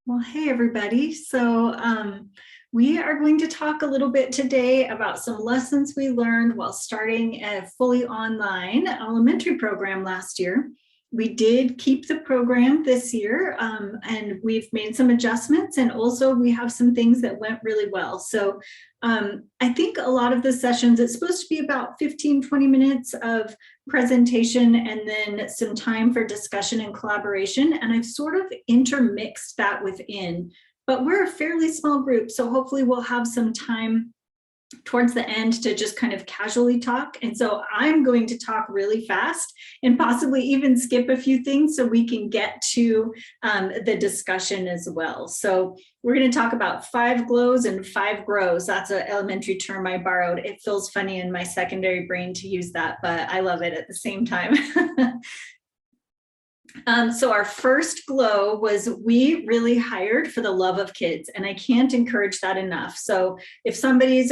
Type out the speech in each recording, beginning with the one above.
Well, hey, everybody. We are going to talk a little bit today about some lessons we learned while starting a fully online elementary program last year. We did keep the program this year, and we've made some adjustments, and also we have some things that went really well. I think a lot of the sessions, it's supposed to be about 15-20 minutes of presentation and then some time for discussion and collaboration. And I've sort of intermixed that within, but we're a fairly small group. So hopefully we'll have some time towards the end to just kind of casually talk. And so I'm going to talk really fast and possibly even skip a few things so we can get to the discussion as well. So we're going to talk about 5 glows and 5 grows. That's an elementary term I borrowed. It feels funny in my secondary brain to use that, but I love it at the same time. So our first glow was we really hired for the love of kids, and I can't encourage that enough. So if somebody's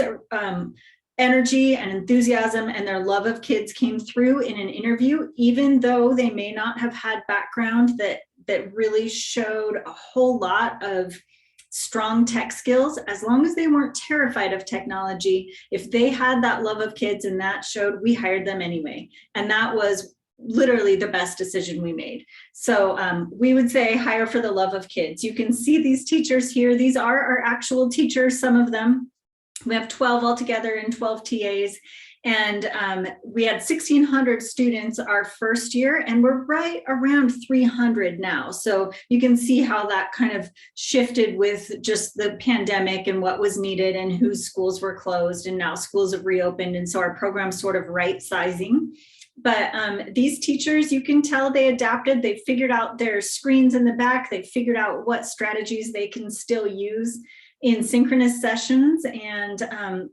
energy and enthusiasm and their love of kids came through in an interview, even though they may not have had background that really showed a whole lot of strong tech skills, as long as they weren't terrified of technology, if they had that love of kids and that showed, we hired them anyway. And that was literally the best decision we made. So we would say hire for the love of kids. You can see these teachers here. These are our actual teachers, some of them. We have 12 altogether and 12 TAs. And we had 1,600 students our first year, and we're right around 300 now. So you can see how that kind of shifted with just the pandemic and what was needed and whose schools were closed, and now schools have reopened. And so our program's sort of right sizing. But these teachers, you can tell they adapted. They figured out their screens in the back. They figured out what strategies they can still use in synchronous sessions. And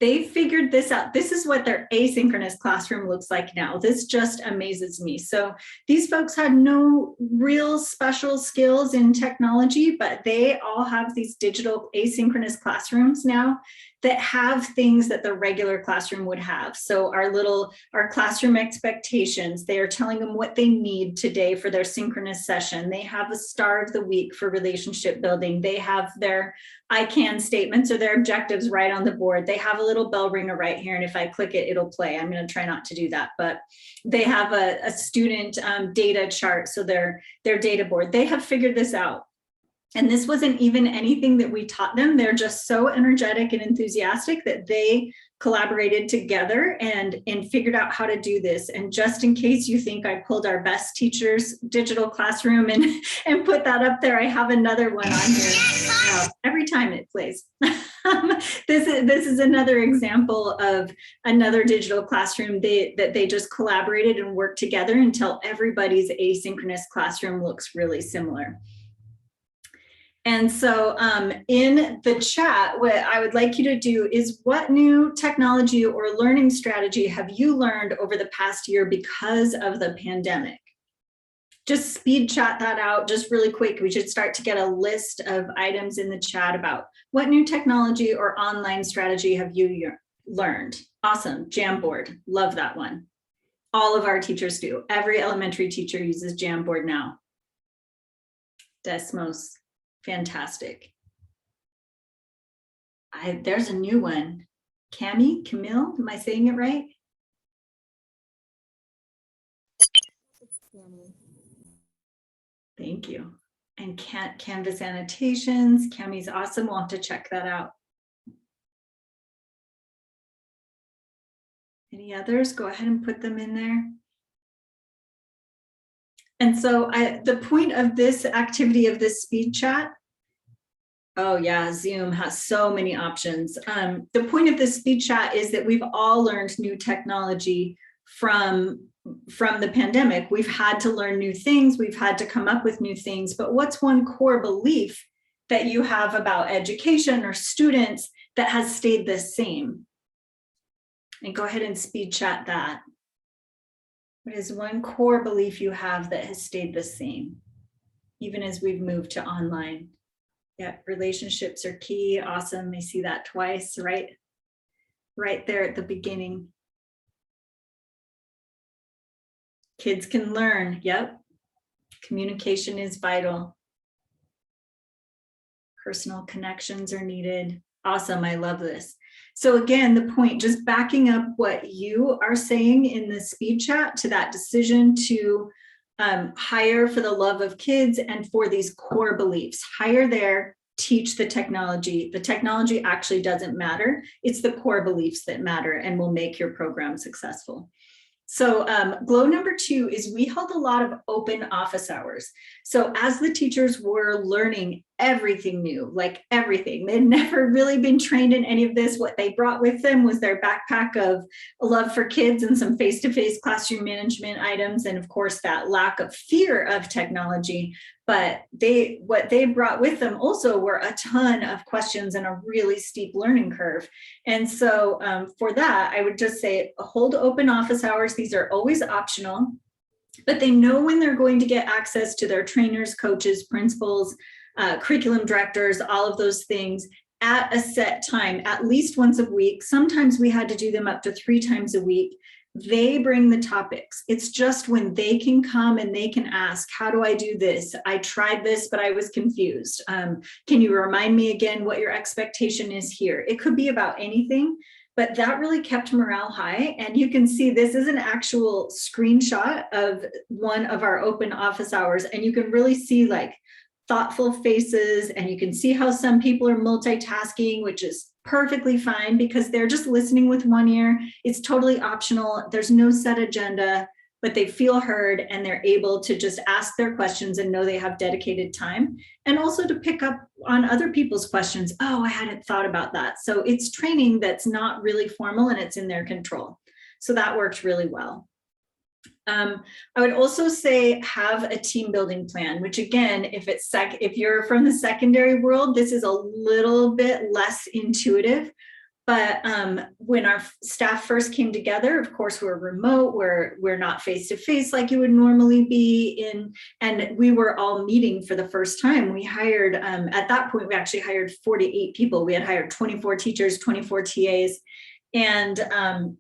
they figured this out. This is what their asynchronous classroom looks like now. This just amazes me. So these folks had no real special skills in technology, but they all have these digital asynchronous classrooms now that have things that the regular classroom would have. So our classroom expectations, they are telling them what they need today for their synchronous session. They have a star of the week for relationship building. They have their I can statements or their objectives right on the board. They have a little bell ringer right here, and if I click it, it'll play. I'm going to try not to do that, but they have a student data chart, so their data board. They have figured this out. And this wasn't even anything that we taught them. They're just so energetic and enthusiastic that they collaborated together and figured out how to do this. And just in case you think I pulled our best teachers digital classroom and put that up there, I have another one on here. Every time it plays. This is another example of another digital classroom that they just collaborated and worked together until everybody's asynchronous classroom looks really similar. And so in the chat, what I would like you to do is, what new technology or learning strategy have you learned over the past year because of the pandemic? Just speed chat that out just really quick. We should start to get a list of items in the chat about what new technology or online strategy have you learned. Awesome, Jamboard, love that one. All of our teachers do. Every elementary teacher uses Jamboard now. Desmos. Fantastic. There's a new one. Camille, am I saying it right? Thank you. And Canvas annotations. Cammy's awesome. We'll have to check that out. Any others? Go ahead and put them in there. And so the point of this activity, of this speed chat, oh yeah, Zoom has so many options. The point of this speed chat is that we've all learned new technology from the pandemic. We've had to learn new things. We've had to come up with new things. But what's one core belief that you have about education or students that has stayed the same? And go ahead and speed chat that. What is one core belief you have that has stayed the same, even as we've moved to online? Yeah, relationships are key. Awesome. I see that twice, right there at the beginning. Kids can learn. Yep. Communication is vital. Personal connections are needed. Awesome, I love this. So again, the point, just backing up what you are saying in the speed chat to that decision to hire for the love of kids and for these core beliefs. Hire there, teach the technology. The technology actually doesn't matter. It's the core beliefs that matter and will make your program successful. So glow number 2 is we held a lot of open office hours. So as the teachers were learning everything new, like everything, they'd never really been trained in any of this. What they brought with them was their backpack of a love for kids and some face-to-face classroom management items. And of course, that lack of fear of technology. But what they brought with them also were a ton of questions and a really steep learning curve. And so for that, I would just say hold open office hours. These are always optional, but they know when they're going to get access to their trainers, coaches, principals, curriculum directors, all of those things at a set time, at least once a week. Sometimes we had to do them up to 3 times a week. They bring the topics. It's just when they can come and they can ask, how do I do this? I tried this, but I was confused. Can you remind me again what your expectation is here? It could be about anything, but that really kept morale high. And you can see this is an actual screenshot of one of our open office hours. And you can really see like thoughtful faces, and you can see how some people are multitasking, which is perfectly fine because they're just listening with one ear. It's totally optional. There's no set agenda, but they feel heard and they're able to just ask their questions and know they have dedicated time. And also to pick up on other people's questions. Oh, I hadn't thought about that. So it's training that's not really formal and it's in their control. So that worked really well. I would also say have a team building plan, which again, if you're from the secondary world, this is a little bit less intuitive. But when our staff first came together, of course, we're remote, we're not face-to-face like you would normally be in, and we were all meeting for the first time. We hired, at that point, we actually hired 48 people. We had hired 24 teachers, 24 TAs, and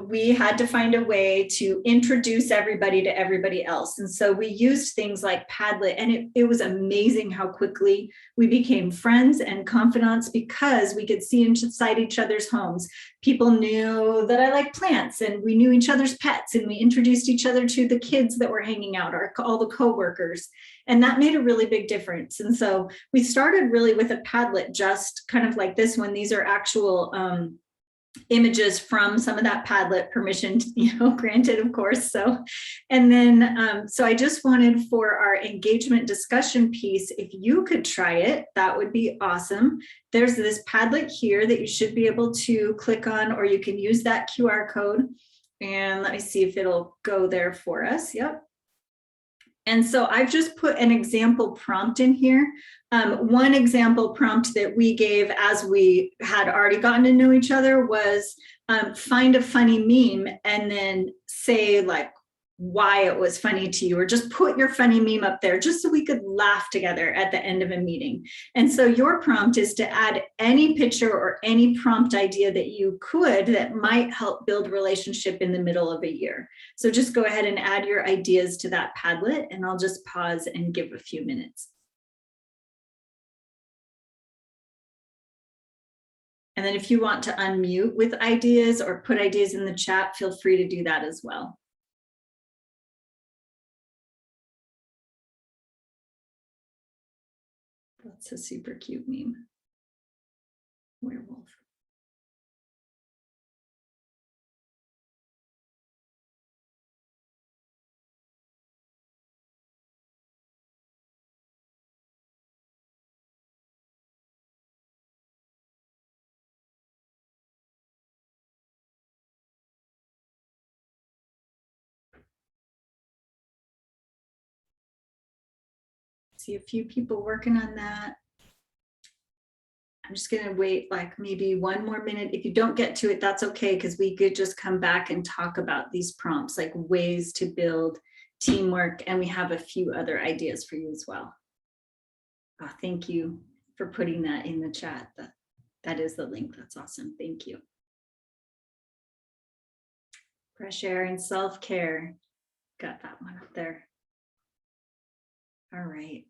we had to find a way to introduce everybody to everybody else. And so we used things like Padlet, and it was amazing how quickly we became friends and confidants because we could see inside each other's homes. People knew that I like plants and we knew each other's pets, and we introduced each other to the kids that were hanging out, all the coworkers. And that made a really big difference. And so we started really with a Padlet, just kind of like this one. These are actual images from some of that Padlet, permission, granted, of course. So, and then, so I just wanted for our engagement discussion piece, if you could try it, that would be awesome. There's this Padlet here that you should be able to click on, or you can use that QR code. And let me see if it'll go there for us. Yep. And so I've just put an example prompt in here. One example prompt that we gave as we had already gotten to know each other was find a funny meme and then say like why it was funny to you, or just put your funny meme up there just so we could laugh together at the end of a meeting. And so your prompt is to add any picture or any prompt idea that you could that might help build relationship in the middle of a year. So just go ahead and add your ideas to that Padlet, and I'll just pause and give a few minutes. And then if you want to unmute with ideas or put ideas in the chat, feel free to do that as well. That's a super cute meme. Werewolf. See a few people working on that. I'm just going to wait like maybe one more minute. If you don't get to it, that's okay, because we could just come back and talk about these prompts, like ways to build teamwork. And we have a few other ideas for you as well. Oh, thank you for putting that in the chat. That is the link. That's awesome. Thank you. Fresh air and self-care. Got that one up there. All right.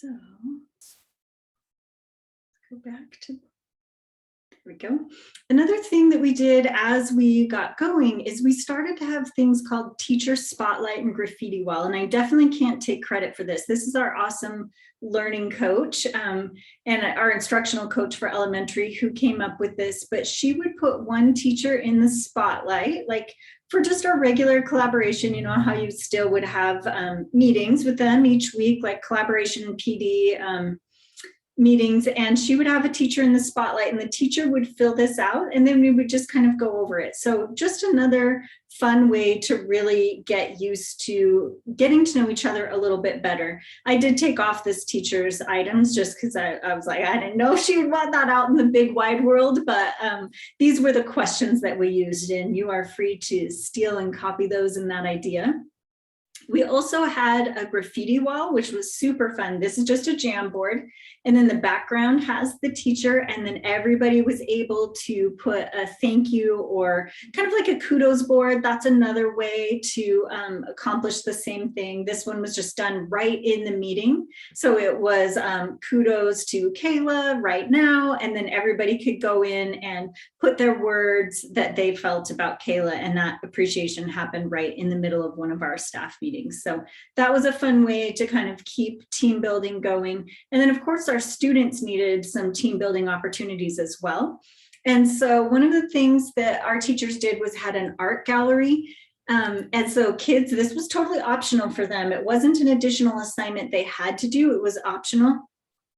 So let's go back to, there we go. Another thing that we did as we got going is we started to have things called Teacher Spotlight and Graffiti Wall. And I definitely can't take credit for this. This is our awesome learning coach and our instructional coach for elementary who came up with this, but she would put one teacher in the spotlight, like for just our regular collaboration, you know, how you still would have meetings with them each week, like collaboration and PD meetings, and she would have a teacher in the spotlight and the teacher would fill this out and then we would just kind of go over it. So just another fun way to really get used to getting to know each other a little bit better. I did take off this teacher's items just because I was like, I didn't know she would want that out in the big wide world, but these were the questions that we used and you are free to steal and copy those in that idea. We also had a graffiti wall, which was super fun. This is just a Jamboard. And then the background has the teacher, and then everybody was able to put a thank you or kind of like a kudos board. That's another way to accomplish the same thing. This one was just done right in the meeting. So it was kudos to Kayla right now, and then everybody could go in and put their words that they felt about Kayla, and that appreciation happened right in the middle of one of our staff meetings. So that was a fun way to kind of keep team building going. And then of course, our students needed some team building opportunities as well. And so one of the things that our teachers did was had an art gallery. And so kids, this was totally optional for them. It wasn't an additional assignment they had to do. It was optional.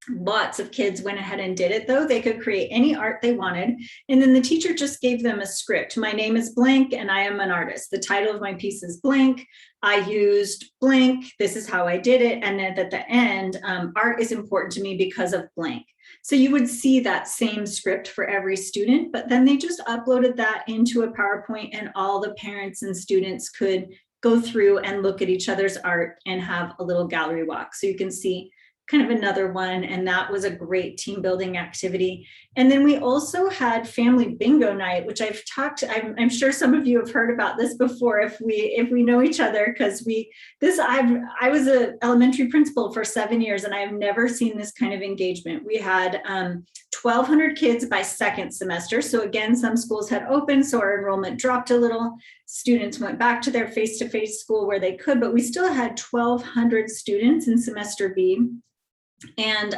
Lots of kids went ahead and did it though. They could create any art they wanted. And then the teacher just gave them a script. My name is blank and I am an artist. The title of my piece is blank. I used blank. This is how I did it. And then at the end, art is important to me because of blank. So you would see that same script for every student, but then they just uploaded that into a PowerPoint and all the parents and students could go through and look at each other's art and have a little gallery walk. So you can see kind of another one, and that was a great team building activity. And then we also had family bingo night, which I'm sure some of you have heard about this before if we know each other, because I was an elementary principal for 7 years and I've never seen this kind of engagement. We had 1,200 kids by second semester. So again, some schools had opened, so our enrollment dropped a little. Students went back to their face-to-face school where they could, but we still had 1,200 students in semester B. And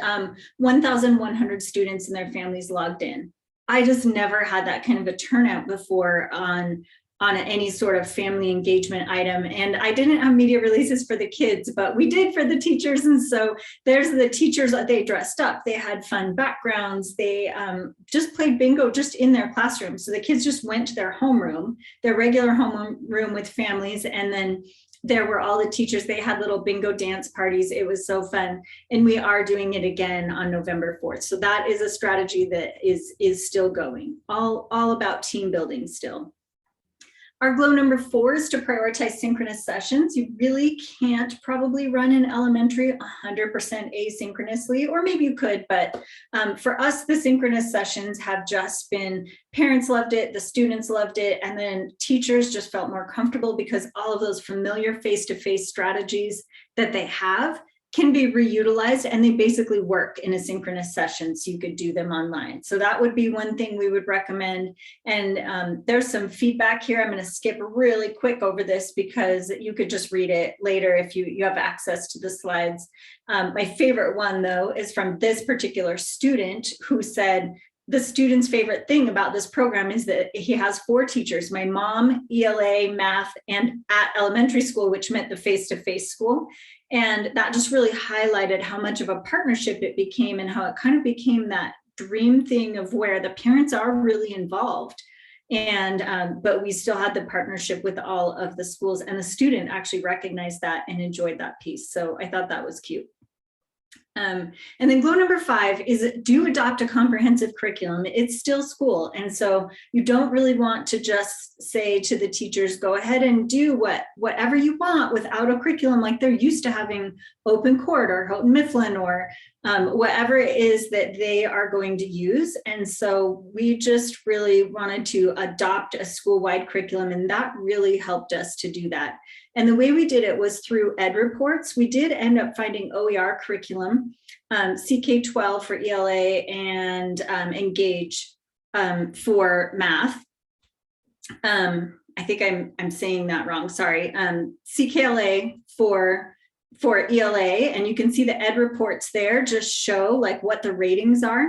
1,100 students and their families logged in. I just never had that kind of a turnout before on any sort of family engagement item. And I didn't have media releases for the kids, but we did for the teachers. And so there's the teachers, they dressed up, they had fun backgrounds, they just played bingo just in their classroom. So the kids just went to their homeroom, their regular homeroom with families, and then there were all the teachers, they had little bingo dance parties. It was so fun. And we are doing it again on November 4th. So that is a strategy that is still going, all about team building still. Our glow number 4 is to prioritize synchronous sessions. You really can't probably run an elementary 100% asynchronously, or maybe you could, but for us, the synchronous sessions have just been, parents loved it, the students loved it, and then teachers just felt more comfortable because all of those familiar face-to-face strategies that they have can be reutilized, and they basically work in a synchronous session, so you could do them online. So that would be one thing we would recommend. And there's some feedback here. I'm going to skip really quick over this because you could just read it later if you have access to the slides. My favorite one, though, is from this particular student who said, the student's favorite thing about this program is that he has 4 teachers, my mom, ELA, math, and at elementary school, which meant the face-to-face school. And that just really highlighted how much of a partnership it became and how it kind of became that dream thing of where the parents are really involved. And but we still had the partnership with all of the schools, and the student actually recognized that and enjoyed that piece. So I thought that was cute. And then glow number 5 is do adopt a comprehensive curriculum. It's still school. And so you don't really want to just say to the teachers, go ahead and do whatever you want without a curriculum, like they're used to having Open Court or Houghton Mifflin or whatever it is that they are going to use. And so we just really wanted to adopt a school-wide curriculum, and that really helped us to do that. And the way we did it was through Ed Reports. We did end up finding OER curriculum, curriculum, CK12 for ELA, and Engage for math. I think I'm saying that wrong, sorry. CKLA for ELA, and you can see the ed reports there just show like what the ratings are,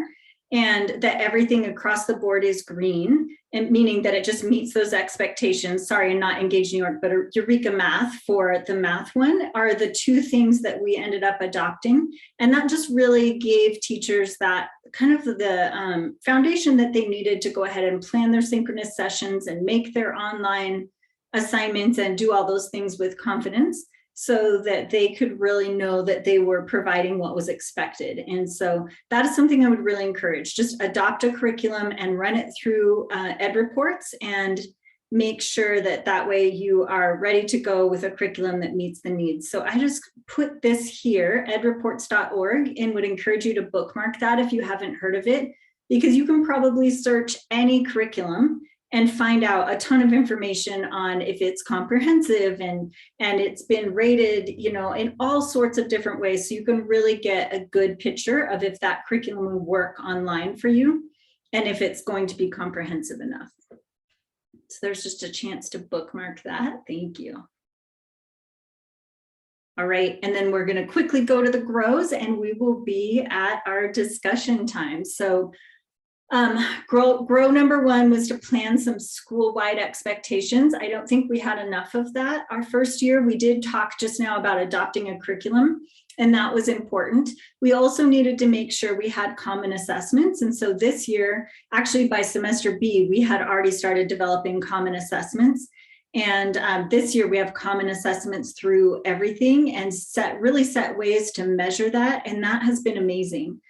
and that everything across the board is green, and meaning that it just meets those expectations. Sorry, not Engage New York, but Eureka Math for the math one are the two things that we ended up adopting. And that just really gave teachers that kind of the foundation that they needed to go ahead and plan their synchronous sessions and make their online assignments and do all those things with confidence, so that they could really know that they were providing what was expected. And so that is something I would really encourage. Just adopt a curriculum and run it through ed reports, and make sure that that way you are ready to go with a curriculum that meets the needs. So I just put this here, edreports.org, and would encourage you to bookmark that if you haven't heard of it, because you can probably search any curriculum and find out a ton of information on if it's comprehensive and it's been rated, you know, in all sorts of different ways. So you can really get a good picture of if that curriculum will work online for you and if it's going to be comprehensive enough. So there's just a chance to bookmark that. Thank you. All right, and then we're going to quickly go to the grows, and we will be at our discussion time. So grow number one was to plan some school-wide expectations. I don't think we had enough of that. Our first year, we did talk just now about adopting a curriculum, and that was important. We also needed to make sure we had common assessments. And so this year, actually by semester B, we had already started developing common assessments. And this year we have common assessments through everything, and really set ways to measure that. And that has been amazing.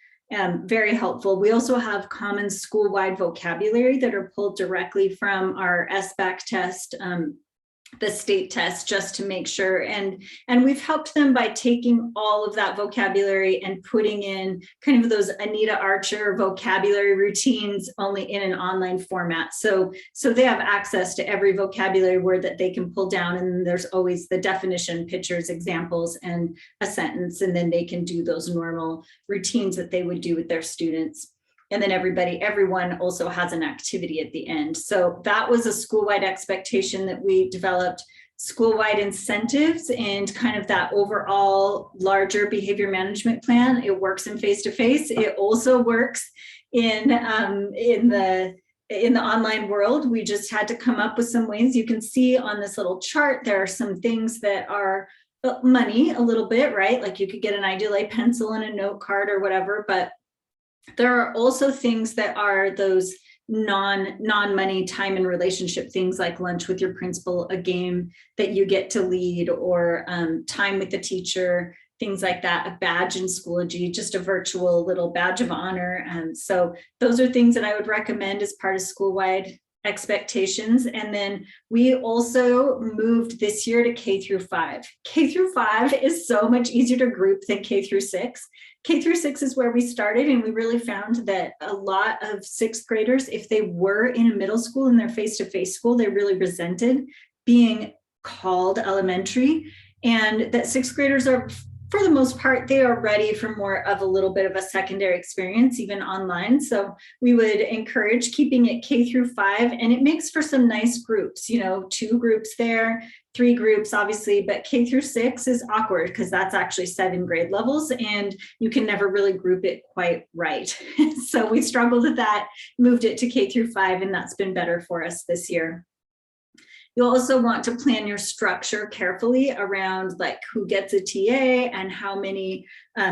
Very helpful. We also have common school-wide vocabulary that are pulled directly from our SBAC test, the state test, just to make sure. And we've helped them by taking all of that vocabulary and putting in kind of those Anita Archer vocabulary routines, only in an online format. So they have access to every vocabulary word that they can pull down, and there's always the definition, pictures, examples, and a sentence, and then they can do those normal routines that they would do with their students. And then everyone also has an activity at the end. So that was a school-wide expectation that we developed. Schoolwide incentives and kind of that overall larger behavior management plan. It works in face-to-face. It also works in the online world. We just had to come up with some ways. You can see on this little chart, there are some things that are money a little bit, right? Like you could get an IDLA pencil and a note card or whatever, but there are also things that are those non-money time and relationship things, like lunch with your principal, a game that you get to lead, or time with the teacher, things like that, a badge in Schoology, just a virtual little badge of honor. And so those are things that I would recommend as part of school-wide expectations. And then we also moved this year to K through 5. K through 5 is so much easier to group than K through 6. K through 6 is where we started, and we really found that a lot of sixth graders, if they were in a middle school in their face-to-face school, they really resented being called elementary, and that sixth graders are, for the most part, they are ready for more of a little bit of a secondary experience, even online. So we would encourage keeping it K through 5, and it makes for some nice groups, you know, 2 groups there, 3 groups, obviously, but K through 6 is awkward because that's actually 7 grade levels, and you can never really group it quite right. So we struggled with that, moved it to K through 5, and that's been better for us this year. You'll also want to plan your structure carefully around like who gets a TA and how many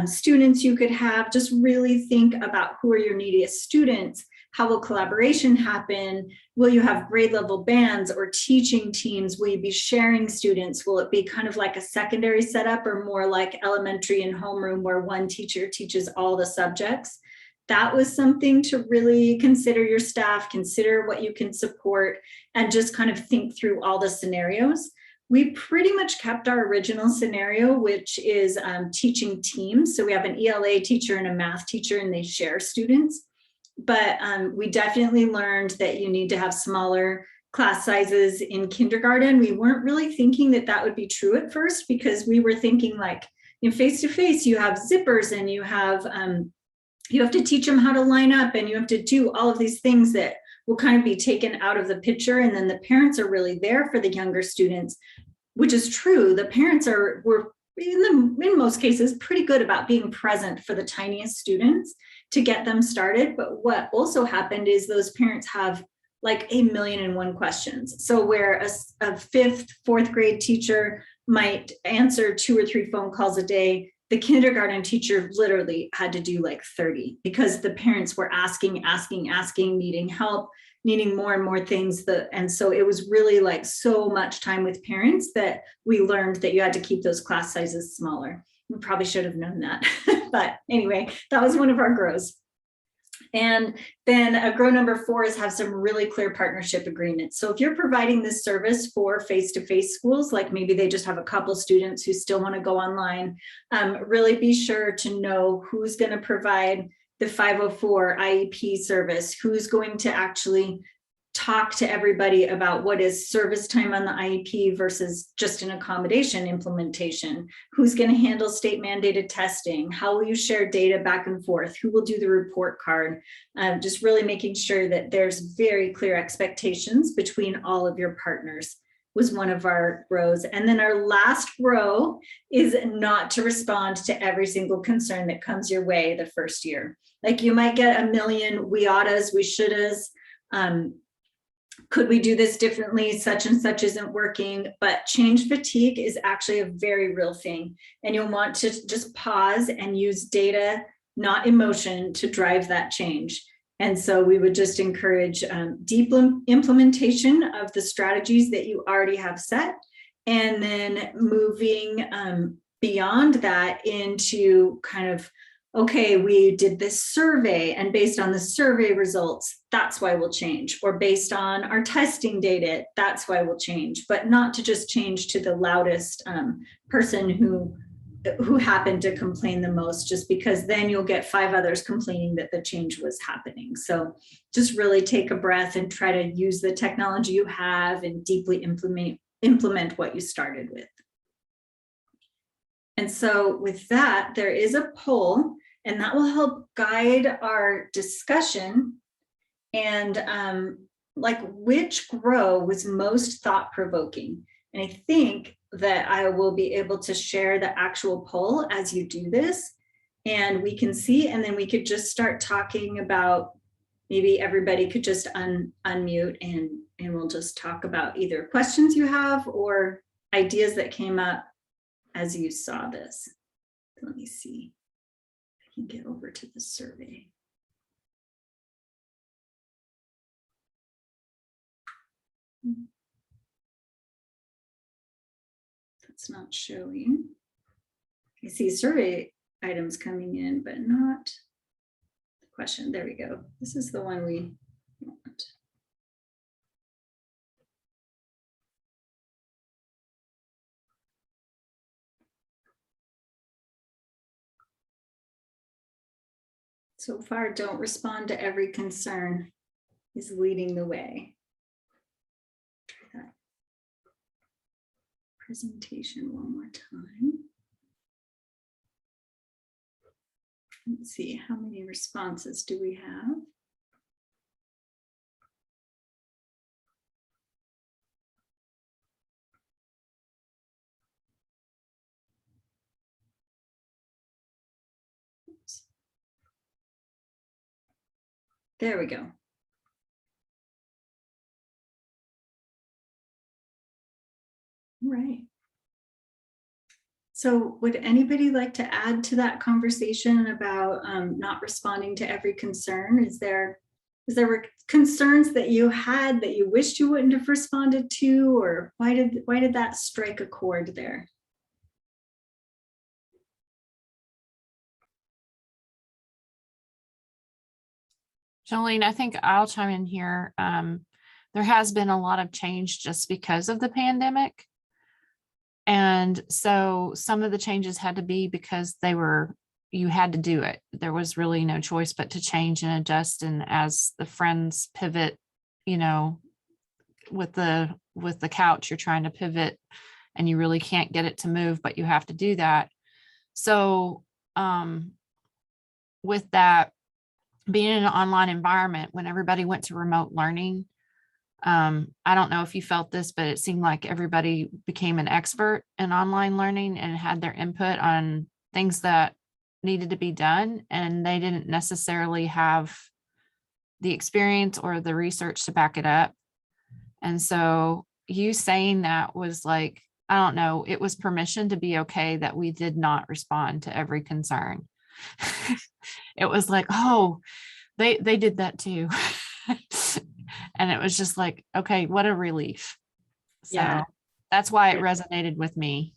students you could have. Just really think about who are your neediest students. How will collaboration happen? Will you have grade level bands or teaching teams? Will you be sharing students? Will it be kind of like a secondary setup, or more like elementary and homeroom where one teacher teaches all the subjects? That was something to really consider your staff, consider what you can support, and just kind of think through all the scenarios. We pretty much kept our original scenario, which is teaching teams. So we have an ELA teacher and a math teacher, and they share students. But we definitely learned that you need to have smaller class sizes in kindergarten. We weren't really thinking that that would be true at first, because we were thinking like, in face-to-face, you have zippers and you have to teach them how to line up, and you have to do all of these things that will kind of be taken out of the picture. And then the parents are really there for the younger students, which is true. The parents were in most cases pretty good about being present for the tiniest students to get them started. But what also happened is those parents have like 1,000,001 questions. So where a fifth, fourth grade teacher might answer 2 or 3 phone calls a day, the kindergarten teacher literally had to do like 30, because the parents were asking, needing help, needing more and more things. And so it was really like so much time with parents that we learned that you had to keep those class sizes smaller. We probably should have known that. But anyway, that was one of our grows. And then grow number 4 is have some really clear partnership agreements. So if you're providing this service for face-to-face schools, like maybe they just have a couple students who still want to go online, really be sure to know who's going to provide the 504 IEP service, who's going to actually talk to everybody about what is service time on the IEP versus just an accommodation implementation, who's going to handle state mandated testing, how will you share data back and forth, who will do the report card, just really making sure that there's very clear expectations between all of your partners was one of our grows. And then our last grow is not to respond to every single concern that comes your way the first year. Like you might get a million we oughtas, we shouldas, could we do this differently? Such and such isn't working, but change fatigue is actually a very real thing. And you'll want to just pause and use data, not emotion, to drive that change. And so we would just encourage deep implementation of the strategies that you already have set, and then moving beyond that into kind of, okay, we did this survey, and based on the survey results, that's why we'll change. Or based on our testing data, that's why we'll change. But not to just change to the loudest person who happened to complain the most, just because then you'll get 5 others complaining that the change was happening. So just really take a breath and try to use the technology you have and deeply implement what you started with. And so with that, there is a poll, and that will help guide our discussion. And like, which grow was most thought-provoking? And I think that I will be able to share the actual poll as you do this, and we can see, and then we could just start talking about, maybe everybody could just unmute and we'll just talk about either questions you have or ideas that came up as you saw this. Let me see if I can get over to the survey. That's not showing. I see survey items coming in, but not the question. There we go. This is the one we want. So far, don't respond to every concern is leading the way. Try that presentation one more time. Let's see, how many responses do we have? Oops. There we go. Right. So would anybody like to add to that conversation about not responding to every concern? Is there concerns that you had that you wished you wouldn't have responded to, or why did that strike a chord there? Jolene, I think I'll chime in here. There has been a lot of change just because of the pandemic. And so some of the changes had to be because you had to do it. There was really no choice but to change and adjust. And as the friends pivot, you know, with the couch, you're trying to pivot and you really can't get it to move, but you have to do that. So with that being in an online environment, when everybody went to remote learning, I don't know if you felt this, but it seemed like everybody became an expert in online learning and had their input on things that needed to be done. And they didn't necessarily have the experience or the research to back it up. And so you saying that was like, I don't know, it was permission to be okay that we did not respond to every concern. It was like, oh, they did that too. And it was just like, okay, what a relief. So Yeah. that's why it resonated with me.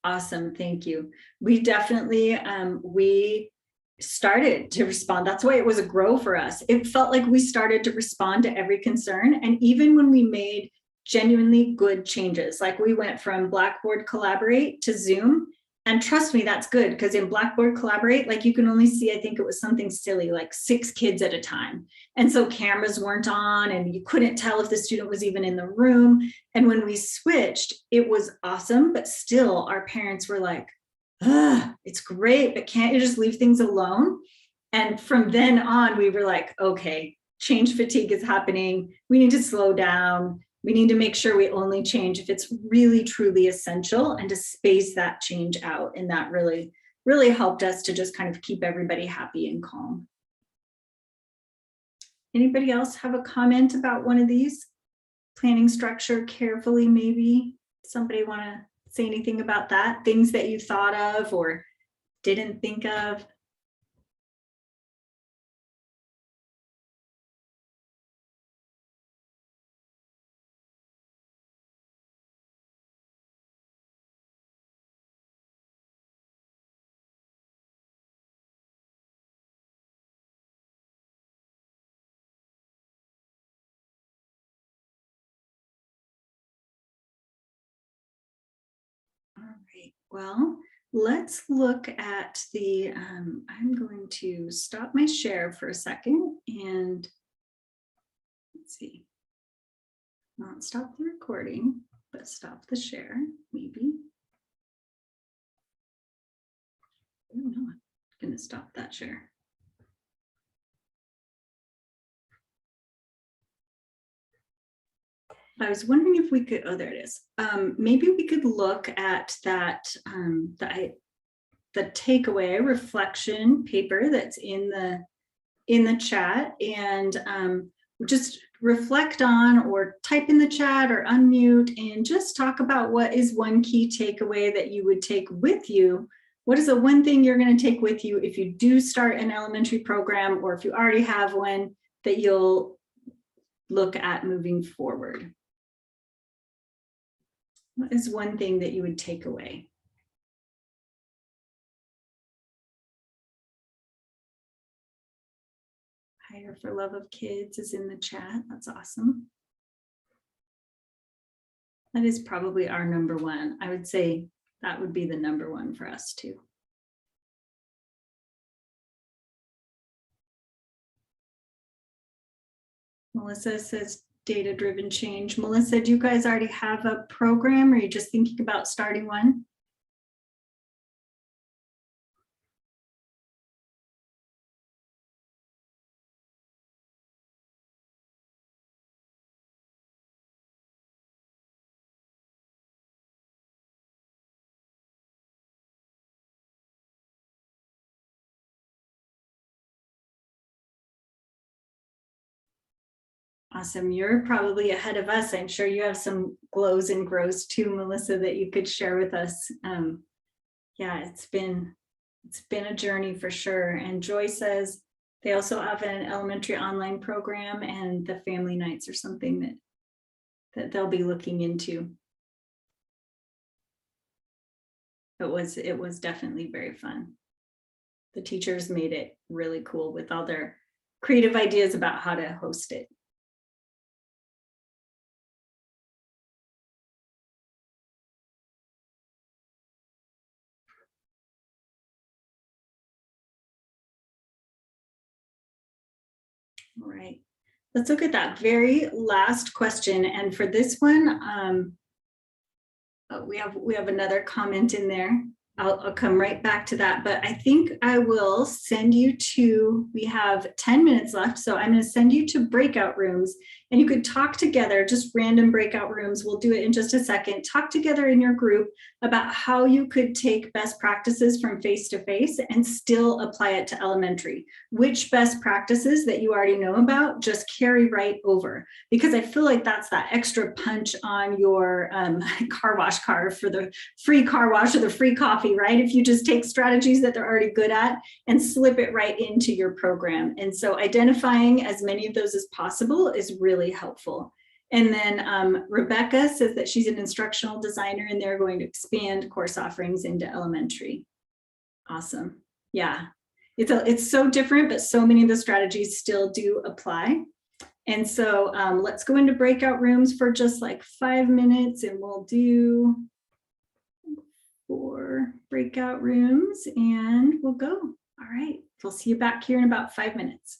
Awesome. Thank you. We definitely, we started to respond. That's why it was a grow for us. It felt like we started to respond to every concern. And even when we made genuinely good changes, like we went from Blackboard Collaborate to Zoom. And trust me, that's good, because in Blackboard Collaborate, like you can only see, I think it was something silly, like 6 kids at a time. And so cameras weren't on and you couldn't tell if the student was even in the room. And when we switched, it was awesome, but still our parents were like, it's great, but can't you just leave things alone? And from then on, we were like, okay, change fatigue is happening. We need to slow down. We need to make sure we only change if it's really, truly essential, and to space that change out. And that really, really helped us to just kind of keep everybody happy and calm. Anybody else have a comment about one of these? Planning structure carefully, maybe? Somebody want to say anything about that? Things that you thought of or didn't think of? All right, well, let's look at the, I'm going to stop my share for a second and let's see, not stop the recording, but stop the share, maybe. I'm not gonna stop that share. I was wondering if we could, oh, there it is. Maybe we could look at that, the takeaway reflection paper that's in the chat, and just reflect on or type in the chat or unmute and just talk about what is one key takeaway that you would take with you. What is the one thing you're going to take with you if you do start an elementary program, or if you already have one, that you'll look at moving forward? What is one thing that you would take away? Hire for Love of Kids is in the chat. That's awesome. That is probably our number one. I would say that would be the number one for us too. Melissa says data-driven change. Melissa, do you guys already have a program, or are you just thinking about starting one? Awesome. You're probably ahead of us. I'm sure you have some glows and grows too, Melissa, that you could share with us. Yeah, it's been a journey for sure. And Joy says they also have an elementary online program, and the family nights are something that they'll be looking into. It was definitely very fun. The teachers made it really cool with all their creative ideas about how to host it. All right, let's look at that very last question. And for this one, we have another comment in there. I'll come right back to that, but I think I will send you to, we have 10 minutes left, so I'm going to send you to breakout rooms, and you could talk together, just random breakout rooms. We'll do it in just a second. Talk together in your group about how you could take best practices from face to face and still apply it to elementary. Which best practices that you already know about just carry right over, because I feel like that's that extra punch on your car wash card for the free car wash or the free coffee, right? If you just take strategies that they're already good at and slip it right into your program. And so identifying as many of those as possible is really helpful. And then Rebecca says that she's an instructional designer and they're going to expand course offerings into elementary. Awesome. Yeah, it's so different, but so many of the strategies still do apply. And so let's go into breakout rooms for just like 5 minutes, and we'll do 4 breakout rooms and we'll go. All right, we'll see you back here in about 5 minutes.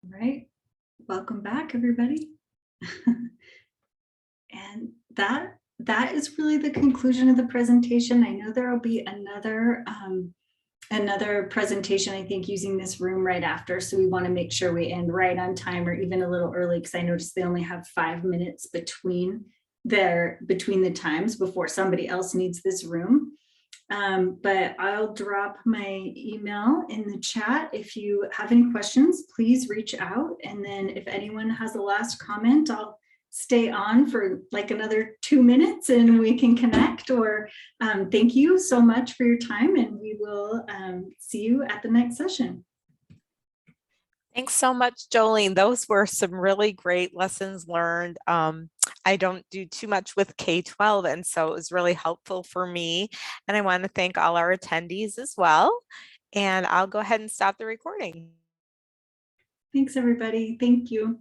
All right, welcome back, everybody. And that is really the conclusion of the presentation. I know there will be another presentation, I think, using this room right after. So we want to make sure we end right on time or even a little early, because I noticed they only have 5 minutes between the times before somebody else needs this room. But I'll drop my email in the chat. If you have any questions, please reach out. And then if anyone has a last comment, I'll stay on for like another 2 minutes and we can connect. Or thank you so much for your time, and we will see you at the next session. Thanks so much, Jolene. Those were some really great lessons learned. I don't do too much with K-12, and so it was really helpful for me. And I want to thank all our attendees as well. And I'll go ahead and stop the recording. Thanks, everybody. Thank you.